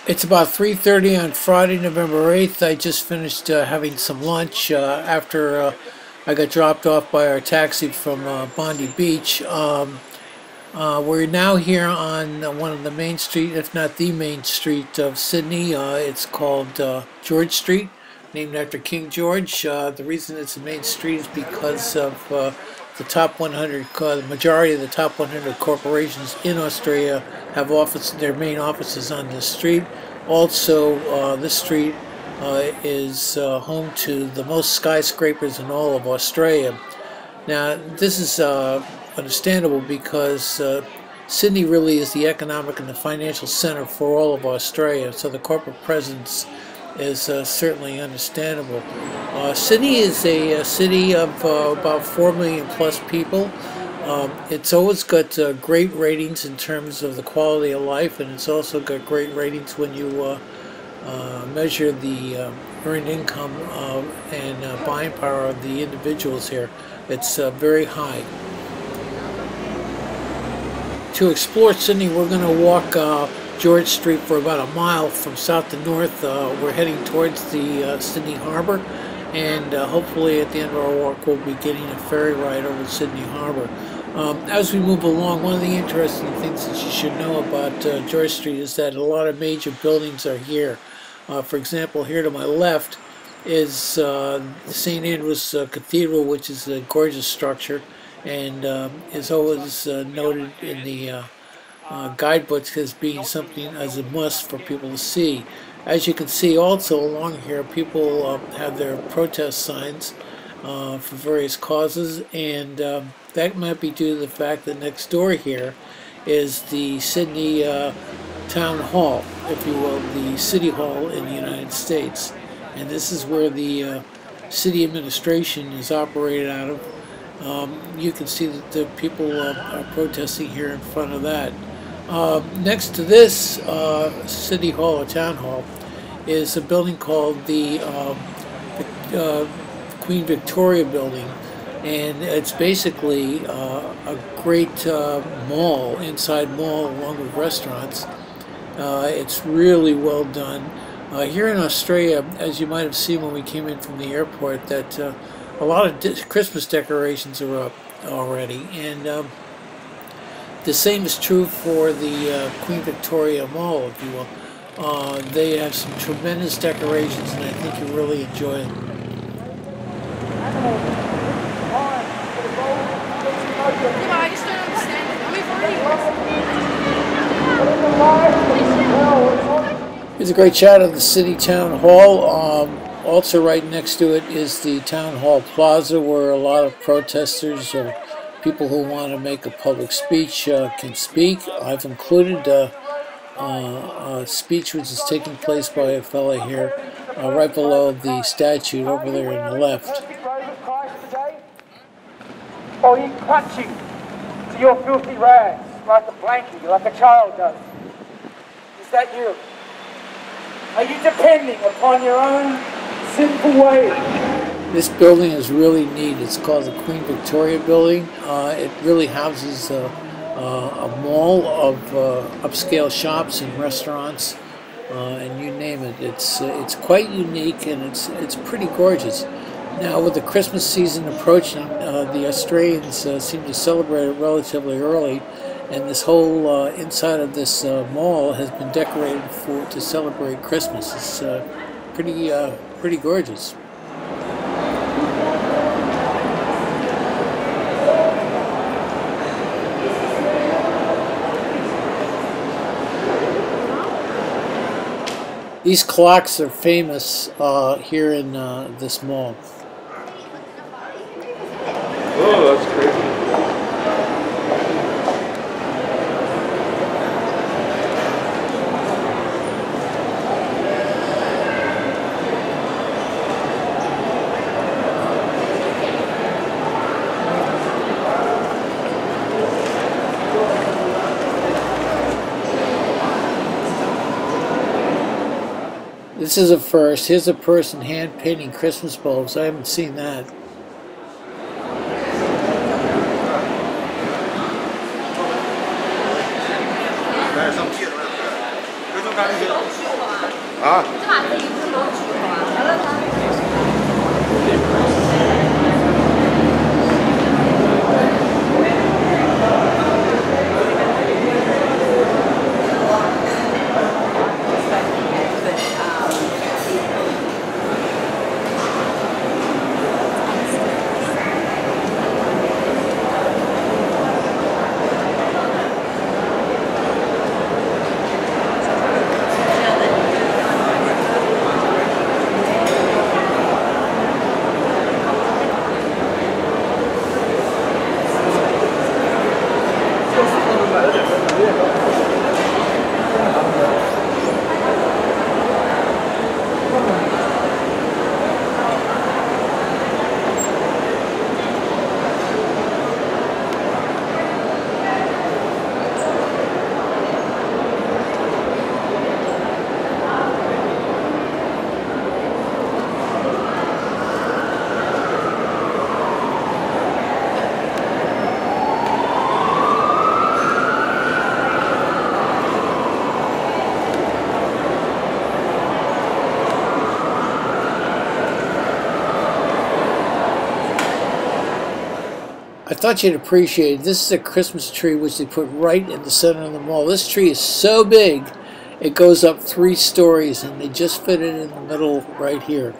It's about 3:30 on Friday, November 8th. I just finished having some lunch after I got dropped off by our taxi from Bondi Beach. We're now here on one of the main street, if not the main street of Sydney. It's called George Street, named after King George. The reason it's a main street is because of the top 100, the majority of the top 100 corporations in Australia have their main offices on this street. Also, this street is home to the most skyscrapers in all of Australia. Now, this is understandable because Sydney really is the economic and the financial center for all of Australia, so the corporate presence is certainly understandable. Sydney is a city of about 4 million plus people. It's always got great ratings in terms of the quality of life, and it's also got great ratings when you measure the earned income and buying power of the individuals here. It's very high. To explore Sydney, we're going to walk George Street for about a mile from south to north. We're heading towards the Sydney Harbour, and hopefully at the end of our walk we'll be getting a ferry ride over to Sydney Harbour. As we move along, one of the interesting things that you should know about George Street is that a lot of major buildings are here. For example, here to my left is St. Andrew's Cathedral, which is a gorgeous structure and is always noted in the guidebooks as being something as a must for people to see. As you can see also along here, people have their protest signs for various causes, and that might be due to the fact that next door here is the Sydney Town Hall, if you will, the City Hall in the United States. And this is where the city administration is operated out of. You can see that the people are protesting here in front of that. Next to this City Hall or Town Hall is a building called the Queen Victoria Building, and it's basically a great mall, inside mall, along with restaurants. It's really well done. Here in Australia, as you might have seen when we came in from the airport, that a lot of Christmas decorations are up already, and the same is true for the Queen Victoria Mall, if you will. They have some tremendous decorations, and I think you really enjoy it. Here's a great shot of the City Town Hall. Also right next to it is the Town Hall Plaza, where a lot of protesters or people who want to make a public speech can speak. I've included a speech which is taking place by a fellow here right below the statue over there on the left. Or are you clutching to your filthy rags like a blankie, like a child does? Is that you? Are you depending upon your own simple way? This building is really neat. It's called the Queen Victoria Building. It really houses a mall of upscale shops and restaurants, and you name it. It's quite unique, and it's pretty gorgeous. Now, with the Christmas season approaching, the Australians seem to celebrate it relatively early, and this whole inside of this mall has been decorated to celebrate Christmas. It's pretty gorgeous. These clocks are famous here in this mall. Oh, that's crazy. This is a first. Here's a person hand painting Christmas bulbs. I haven't seen that. 啊。I thought you'd appreciate it. This is a Christmas tree which they put right in the center of the mall. This tree is so big, it goes up 3 stories, and they just fit it in the middle right here.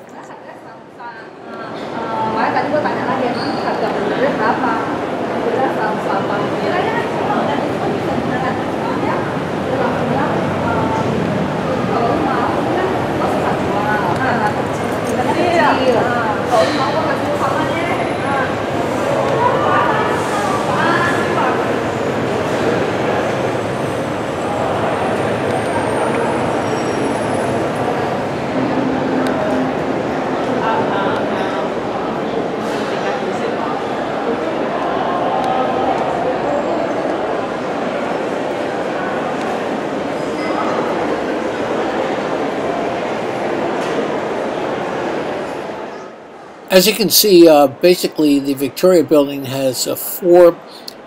As you can see, basically the Victoria building has 4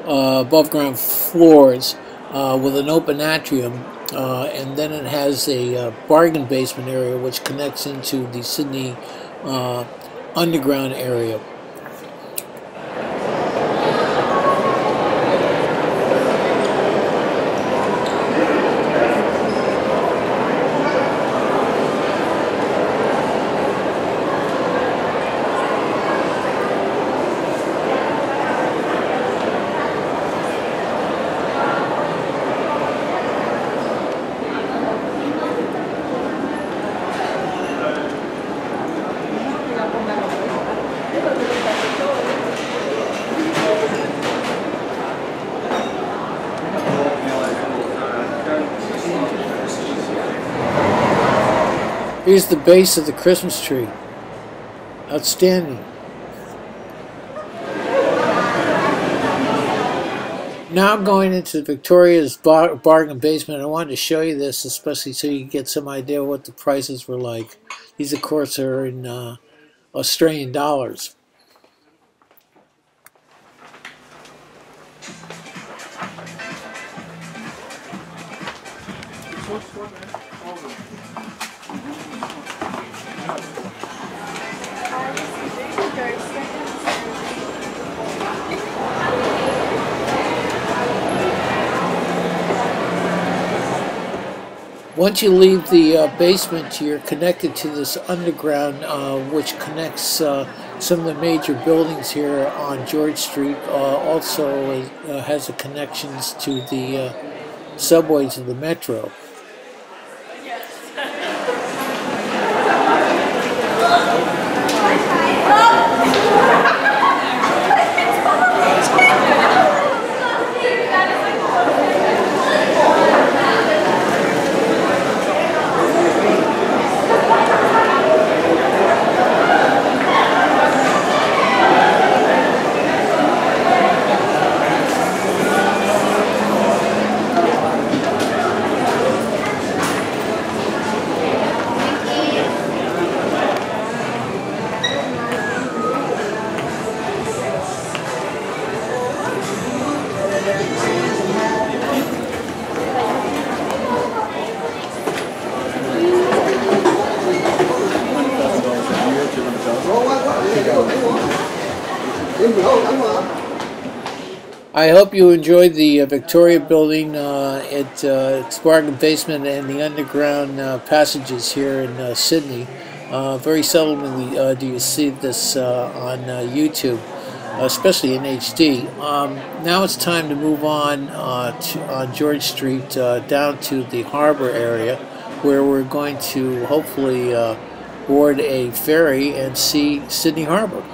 above ground floors with an open atrium, and then it has a bargain basement area which connects into the Sydney underground area. Here's the base of the Christmas tree. Outstanding. Now I'm going into Victoria's bargain basement. I wanted to show you this, especially so you get some idea what the prices were like. These, of course, are in Australian dollars. Once you leave the basement, you're connected to this underground, which connects some of the major buildings here on George Street. Also has the connections to the subways of the metro. I hope you enjoyed the Victoria building, its bargain basement, and the underground passages here in Sydney. Very seldomly do you see this on YouTube, especially in HD. Now it's time to move on George Street down to the harbor area, where we're going to hopefully board a ferry and see Sydney Harbor.